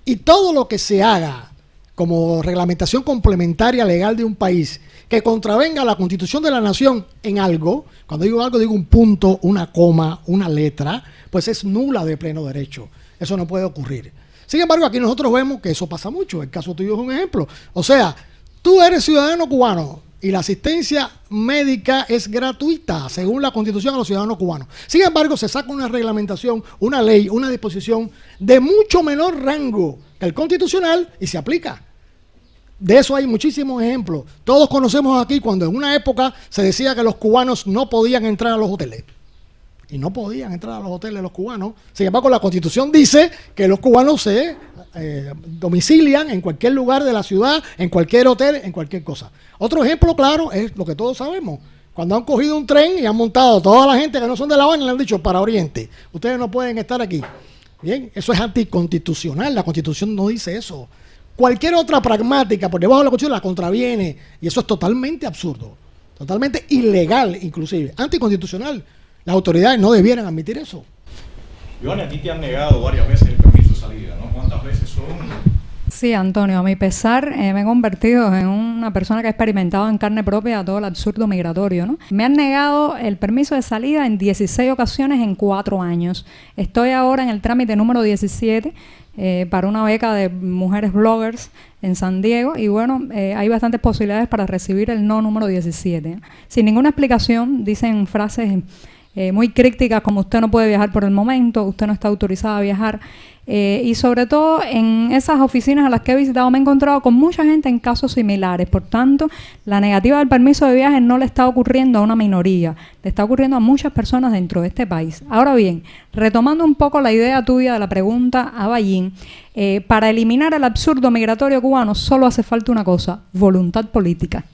Y todo lo que se haga como reglamentación complementaria legal de un país que contravenga la Constitución de la nación en algo, cuando digo algo digo un punto, una coma, una letra, pues es nula de pleno derecho. Eso no puede ocurrir. Sin embargo, aquí nosotros vemos que eso pasa mucho. El caso tuyo es un ejemplo. O sea, tú eres ciudadano cubano y la asistencia médica es gratuita según la Constitución a los ciudadanos cubanos. Sin embargo, se saca una reglamentación, una ley, una disposición de mucho menor rango que el constitucional y se aplica. De eso hay muchísimos ejemplos. Todos conocemos aquí cuando en una época se decía que los cubanos no podían entrar a los hoteles. Y no podían entrar a los hoteles los cubanos. Sin embargo, la Constitución dice que los cubanos se domicilian en cualquier lugar de la ciudad, en cualquier hotel, en cualquier cosa. Otro ejemplo claro es lo que todos sabemos. Cuando han cogido un tren y han montado toda la gente que no son de La Habana y le han dicho para Oriente, ustedes no pueden estar aquí. Bien, eso es anticonstitucional. La Constitución no dice eso. Cualquier otra pragmática por debajo de la Constitución la contraviene. Y eso es totalmente absurdo. Totalmente ilegal, inclusive. Anticonstitucional. Las autoridades no debieran admitir eso. Johnny, a ti te han negado varias veces el permiso de salida, ¿no? ¿Cuántas veces son? Sí, Antonio, a mi pesar me he convertido en una persona que ha experimentado en carne propia todo el absurdo migratorio, ¿no? Me han negado el permiso de salida en 16 ocasiones en 4 años. Estoy ahora en el trámite número 17 para una beca de mujeres bloggers en San Diego y bueno, hay bastantes posibilidades para recibir el no número 17. Sin ninguna explicación, dicen frases muy críticas como usted no puede viajar por el momento, usted no está autorizada a viajar. Y sobre todo en esas oficinas a las que he visitado me he encontrado con mucha gente en casos similares. Por tanto, la negativa del permiso de viaje no le está ocurriendo a una minoría, le está ocurriendo a muchas personas dentro de este país. Ahora bien, retomando un poco la idea tuya de la pregunta a Ballín, para eliminar el absurdo migratorio cubano solo hace falta una cosa: voluntad política.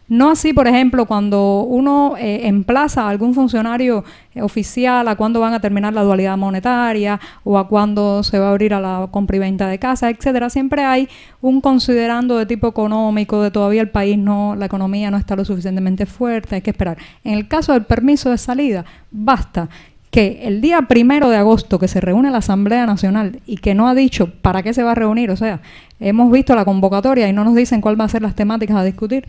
No así, por ejemplo, cuando uno emplaza a algún funcionario oficial a cuándo van a terminar la dualidad monetaria o a cuándo se va a abrir a la compra y venta de casas, etcétera. Siempre hay un considerando de tipo económico, de todavía el país no, la economía no está lo suficientemente fuerte, hay que esperar. En el caso del permiso de salida, basta que el día 1 de agosto que se reúne la Asamblea Nacional y que no ha dicho para qué se va a reunir, o sea, hemos visto la convocatoria y no nos dicen cuáles van a ser las temáticas a discutir,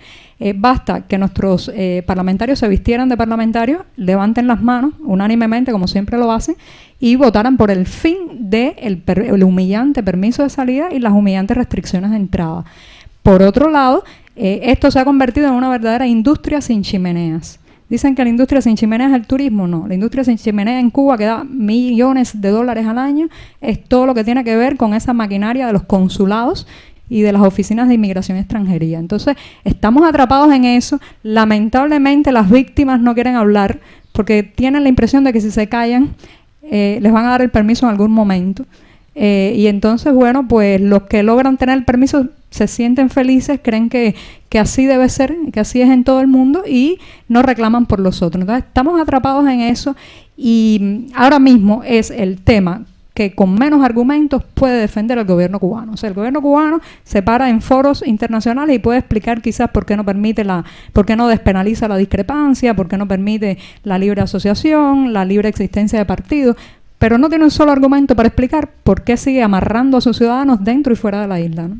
basta que nuestros parlamentarios se vistieran de parlamentarios, levanten las manos unánimemente, como siempre lo hacen, y votaran por el fin del humillante permiso de salida y las humillantes restricciones de entrada. Por otro lado, esto se ha convertido en una verdadera industria sin chimeneas. Dicen que la industria sin chimenea es el turismo. No, la industria sin chimenea en Cuba, que da millones de dólares al año, es todo lo que tiene que ver con esa maquinaria de los consulados y de las oficinas de inmigración y extranjería. Entonces, estamos atrapados en eso. Lamentablemente, las víctimas no quieren hablar porque tienen la impresión de que si se callan, les van a dar el permiso en algún momento. Y entonces, bueno, pues los que logran tener el permiso se sienten felices, creen que así debe ser, que así es en todo el mundo y no reclaman por los otros. Entonces, estamos atrapados en eso y ahora mismo es el tema que con menos argumentos puede defender el gobierno cubano. O sea, el gobierno cubano se para en foros internacionales y puede explicar quizás por qué no permite por qué no despenaliza la discrepancia, por qué no permite la libre asociación, la libre existencia de partidos, pero no tiene un solo argumento para explicar por qué sigue amarrando a sus ciudadanos dentro y fuera de la isla, ¿no?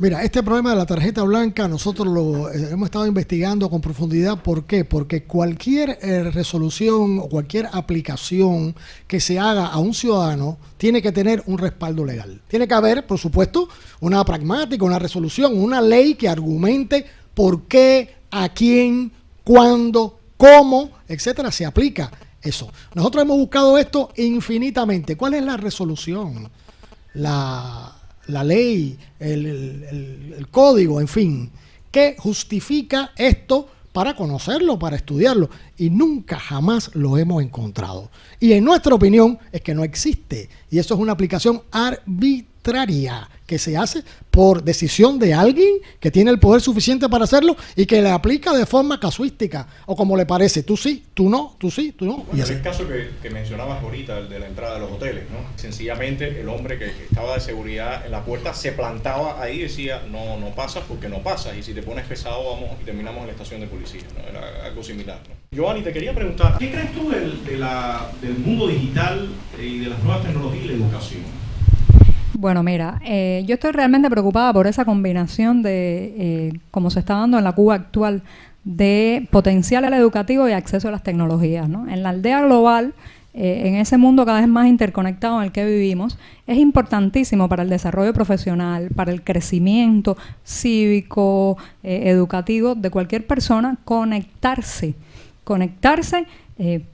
Mira, este problema de la tarjeta blanca nosotros lo hemos estado investigando con profundidad. ¿Por qué? Porque cualquier resolución o cualquier aplicación que se haga a un ciudadano tiene que tener un respaldo legal. Tiene que haber, por supuesto, una pragmática, una resolución, una ley que argumente por qué, a quién, cuándo, cómo, etcétera, se aplica eso. Nosotros hemos buscado esto infinitamente. ¿Cuál es la resolución? La ley, el código, en fin, que justifica esto para conocerlo, para estudiarlo, y nunca jamás lo hemos encontrado. Y en nuestra opinión es que no existe, y eso es una aplicación arbitraria que se hace por decisión de alguien que tiene el poder suficiente para hacerlo y que le aplica de forma casuística o como le parece, tú sí, tú no, tú sí, tú no. Bueno, el caso que mencionabas ahorita, el de la entrada de los hoteles, ¿no? Sencillamente el hombre que estaba de seguridad en la puerta se plantaba ahí y decía, no pasas porque no pasas, y si te pones pesado vamos y terminamos en la estación de policía, ¿no? Era algo similar, ¿no? Giovanni, te quería preguntar, ¿qué crees tú del mundo digital y de las nuevas tecnologías y la educación? Bueno, mira, yo estoy realmente preocupada por esa combinación de, como se está dando en la Cuba actual, de potencial educativo y acceso a las tecnologías, ¿no? En la aldea global, en ese mundo cada vez más interconectado en el que vivimos, es importantísimo para el desarrollo profesional, para el crecimiento cívico, educativo de cualquier persona, conectarse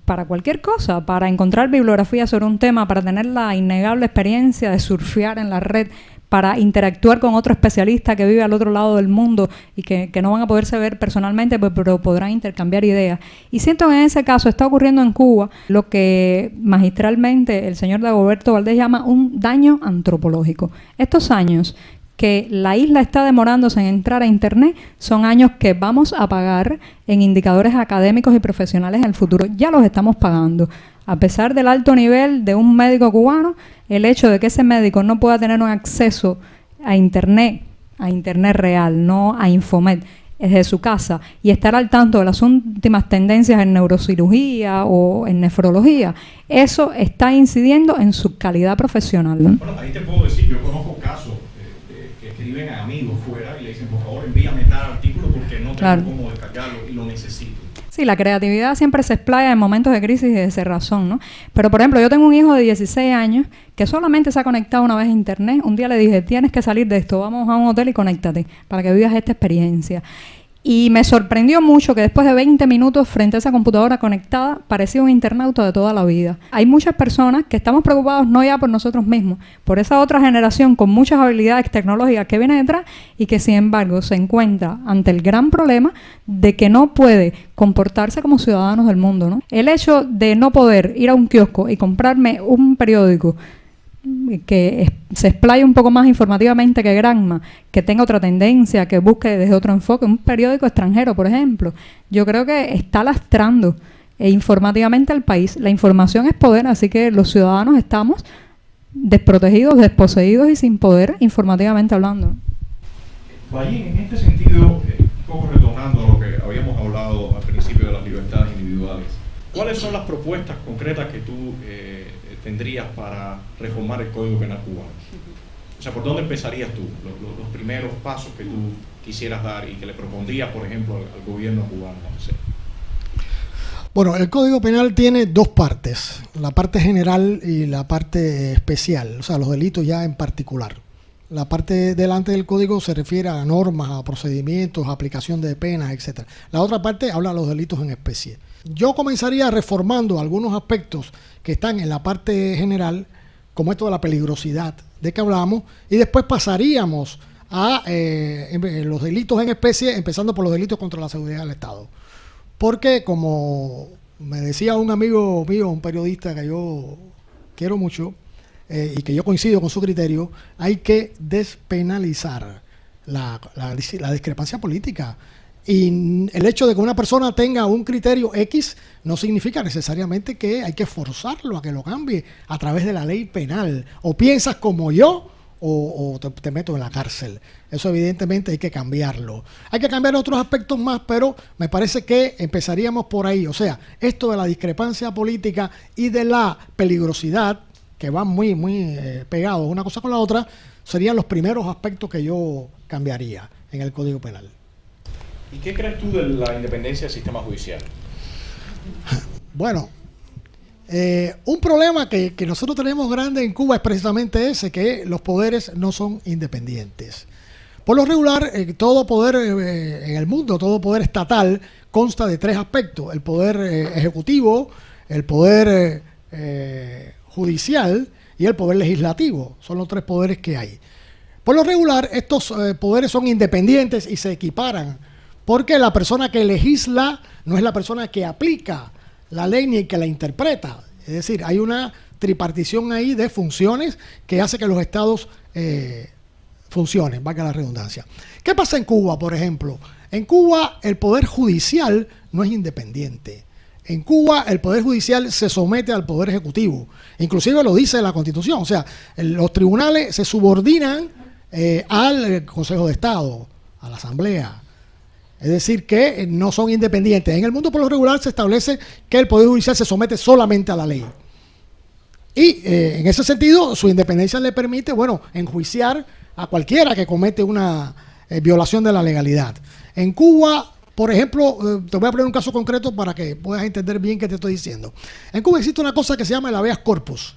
para cualquier cosa, para encontrar bibliografía sobre un tema, para tener la innegable experiencia de surfear en la red, para interactuar con otro especialista que vive al otro lado del mundo y que no van a poderse ver personalmente, pero podrán intercambiar ideas. Y siento que en ese caso está ocurriendo en Cuba lo que magistralmente el señor Dagoberto Valdés llama un daño antropológico. Estos años que la isla está demorándose en entrar a Internet son años que vamos a pagar en indicadores académicos y profesionales en el futuro. Ya los estamos pagando. A pesar del alto nivel de un médico cubano, el hecho de que ese médico no pueda tener un acceso a Internet real, no a Infomet, desde su casa, y estar al tanto de las últimas tendencias en neurocirugía o en nefrología, eso está incidiendo en su calidad profesional, ¿no? Bueno, ahí te puedo decir, yo conozco casos que escriben a amigos fuera y le dicen, por favor, envíame tal artículo porque no tengo cómo descargarlo y lo necesito. Sí, la creatividad siempre se explaya en momentos de crisis y de cerrazón, ¿no? Pero, por ejemplo, yo tengo un hijo de 16 años que solamente se ha conectado una vez a Internet. Un día le dije, tienes que salir de esto, vamos a un hotel y conéctate para que vivas esta experiencia. Y me sorprendió mucho que después de 20 minutos frente a esa computadora conectada, parecía un internauta de toda la vida. Hay muchas personas que estamos preocupados no ya por nosotros mismos, por esa otra generación con muchas habilidades tecnológicas que viene detrás y que sin embargo se encuentra ante el gran problema de que no puede comportarse como ciudadanos del mundo, ¿no? El hecho de no poder ir a un kiosco y comprarme un periódico que se explaye un poco más informativamente que Granma, que tenga otra tendencia, que busque desde otro enfoque, un periódico extranjero, por ejemplo, yo creo que está lastrando informativamente al país. La información es poder, así que los ciudadanos estamos desprotegidos, desposeídos y sin poder informativamente hablando. Vallín, en este sentido, un poco retornando a lo que habíamos hablado al principio de las libertades individuales, ¿Cuáles son las propuestas concretas que tú tendrías para reformar el Código Penal cubano? O sea, ¿por dónde empezarías tú? Los primeros pasos que tú quisieras dar y que le propondrías, por ejemplo, al gobierno cubano. No sé. Bueno, el Código Penal tiene dos partes, la parte general y la parte especial, o sea, los delitos ya en particular. La parte delante del Código se refiere a normas, a procedimientos, a aplicación de penas, etc. La otra parte habla de los delitos en especie. Yo comenzaría reformando algunos aspectos que están en la parte general, como esto de la peligrosidad de que hablamos, y después pasaríamos a los delitos en especie, empezando por los delitos contra la seguridad del Estado. Porque, como me decía un amigo mío, un periodista que yo quiero mucho, y que yo coincido con su criterio, hay que despenalizar la discrepancia política. Y el hecho de que una persona tenga un criterio X no significa necesariamente que hay que forzarlo a que lo cambie a través de la ley penal. O piensas como yo o te meto en la cárcel. Eso evidentemente hay que cambiarlo. Hay que cambiar otros aspectos más, pero me parece que empezaríamos por ahí. O sea, esto de la discrepancia política y de la peligrosidad, que van muy pegados una cosa con la otra, serían los primeros aspectos que yo cambiaría en el Código Penal. ¿Y qué crees tú de la independencia del sistema judicial? Bueno, un problema que nosotros tenemos grande en Cuba es precisamente ese, que los poderes no son independientes. Por lo regular, todo poder en el mundo, todo poder estatal, consta de tres aspectos: el poder ejecutivo, el poder judicial y el poder legislativo. Son los tres poderes que hay. Por lo regular, estos poderes son independientes y se equiparan, porque la persona que legisla no es la persona que aplica la ley ni que la interpreta. Es decir, hay una tripartición ahí de funciones que hace que los estados funcionen, valga la redundancia. ¿Qué pasa en Cuba, por ejemplo? En Cuba el poder judicial no es independiente. En Cuba el poder judicial se somete al poder ejecutivo. Inclusive lo dice la Constitución. O sea, los tribunales se subordinan al Consejo de Estado, a la Asamblea. Es decir, que no son independientes. En el mundo por lo regular se establece que el Poder Judicial se somete solamente a la ley. Y en ese sentido, su independencia le permite, bueno, enjuiciar a cualquiera que comete una violación de la legalidad. En Cuba, por ejemplo, te voy a poner un caso concreto para que puedas entender bien qué te estoy diciendo. En Cuba existe una cosa que se llama el habeas corpus,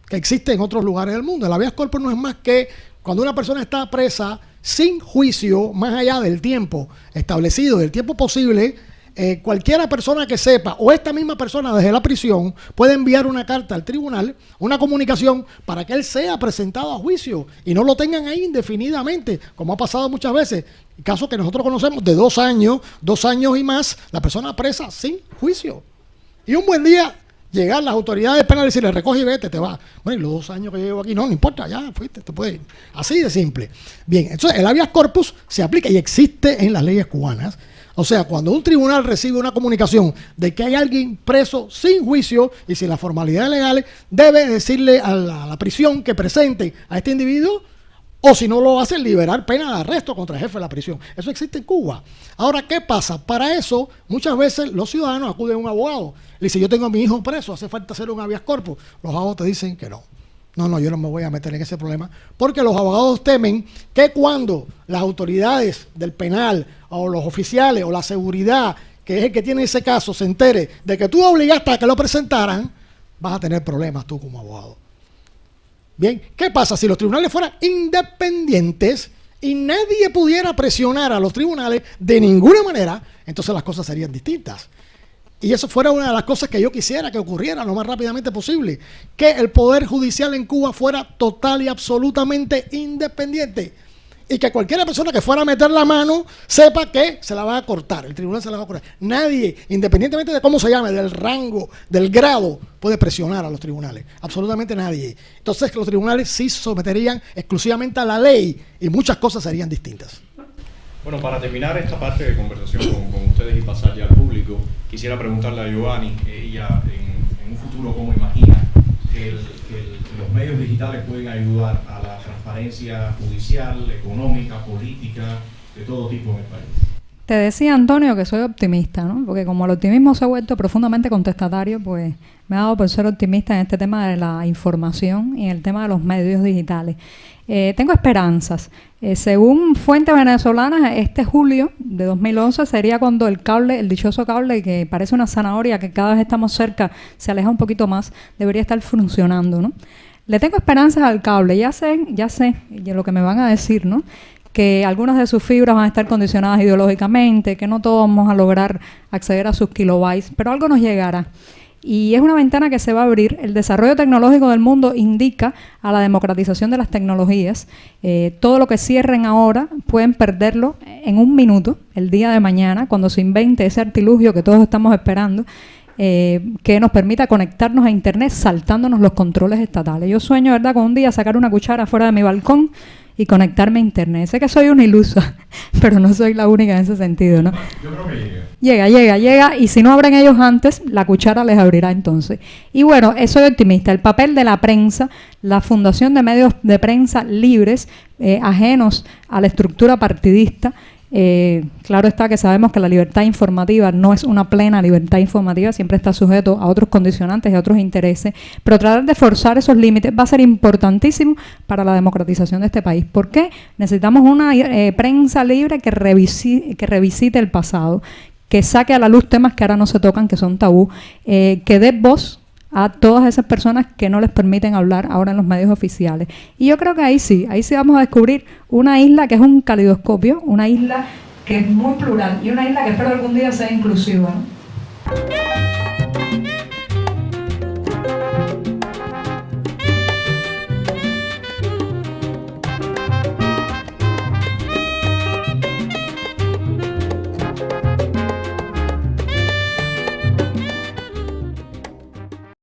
que existe en otros lugares del mundo. El habeas corpus no es más que cuando una persona está presa sin juicio, más allá del tiempo establecido, del tiempo posible, cualquiera persona que sepa, o esta misma persona desde la prisión, puede enviar una carta al tribunal, una comunicación, para que él sea presentado a juicio y no lo tengan ahí indefinidamente, como ha pasado muchas veces. Casos que nosotros conocemos de 2 años y más, la persona presa sin juicio. Y un buen día llegar las autoridades penales y decirle: recoge y vete, te va. Bueno, y los 2 años que llevo aquí, no importa, ya fuiste, te puedes ir. Así de simple. Bien, entonces el habeas corpus se aplica y existe en las leyes cubanas. O sea, cuando un tribunal recibe una comunicación de que hay alguien preso sin juicio y sin las formalidades legales, debe decirle a la prisión que presente a este individuo, o si no lo hace, liberar pena de arresto contra el jefe de la prisión. Eso existe en Cuba. Ahora, ¿qué pasa? Para eso, muchas veces los ciudadanos acuden a un abogado. Le dicen: yo tengo a mi hijo preso, hace falta hacer un habeas corpus. Los abogados te dicen que no. No, yo no me voy a meter en ese problema, porque los abogados temen que cuando las autoridades del penal o los oficiales o la seguridad, que es el que tiene ese caso, se entere de que tú obligaste a que lo presentaran, vas a tener problemas tú como abogado. Bien, ¿qué pasa si los tribunales fueran independientes y nadie pudiera presionar a los tribunales de ninguna manera? Entonces las cosas serían distintas. Y eso fuera una de las cosas que yo quisiera que ocurriera lo más rápidamente posible, que el Poder Judicial en Cuba fuera total y absolutamente independiente, y que cualquier persona que fuera a meter la mano sepa que se la va a cortar, el tribunal se la va a cortar. Nadie, independientemente de cómo se llame, del rango, del grado, puede presionar a los tribunales, absolutamente nadie. Entonces los tribunales sí se someterían exclusivamente a la ley y muchas cosas serían distintas. Bueno, para terminar esta parte de conversación con ustedes y pasar ya al público, quisiera preguntarle a Giovanni, ella en un futuro, ¿cómo imagina que los medios digitales pueden ayudar a la transparencia judicial, económica, política, de todo tipo en el país? Te decía, Antonio, que soy optimista, ¿no? Porque como el optimismo se ha vuelto profundamente contestatario, pues me ha dado por ser optimista en este tema de la información y en el tema de los medios digitales. Tengo esperanzas. Según fuentes venezolanas, este julio de 2011 sería cuando el cable, el dichoso cable que parece una zanahoria, que cada vez estamos cerca, se aleja un poquito más, debería estar funcionando, ¿no? Le tengo esperanzas al cable. Ya sé lo que me van a decir, ¿no? Que algunas de sus fibras van a estar condicionadas ideológicamente, que no todos vamos a lograr acceder a sus kilobytes, pero algo nos llegará. Y es una ventana que se va a abrir. El desarrollo tecnológico del mundo indica a la democratización de las tecnologías. Todo lo que cierren ahora pueden perderlo en un minuto, el día de mañana, cuando se invente ese artilugio que todos estamos esperando, que nos permita conectarnos a Internet saltándonos los controles estatales. Yo sueño, ¿verdad?, con un día sacar una cuchara fuera de mi balcón y conectarme a Internet. Sé que soy una ilusa, pero no soy la única en ese sentido, ¿no? Yo creo que llega. Llega, y si no abren ellos antes, la cuchara les abrirá entonces. Y bueno, soy optimista. El papel de la prensa, la fundación de medios de prensa libres, ajenos a la estructura partidista. Claro está que sabemos que la libertad informativa no es una plena libertad informativa, siempre está sujeto a otros condicionantes y a otros intereses, pero tratar de forzar esos límites va a ser importantísimo para la democratización de este país. ¿Por qué? Necesitamos una prensa libre que revisite el pasado, que saque a la luz temas que ahora no se tocan, que son tabú, que dé voz a todas esas personas que no les permiten hablar ahora en los medios oficiales. Y yo creo que ahí sí vamos a descubrir una isla que es un calidoscopio, una isla que es muy plural y una isla que espero algún día sea inclusiva, ¿no?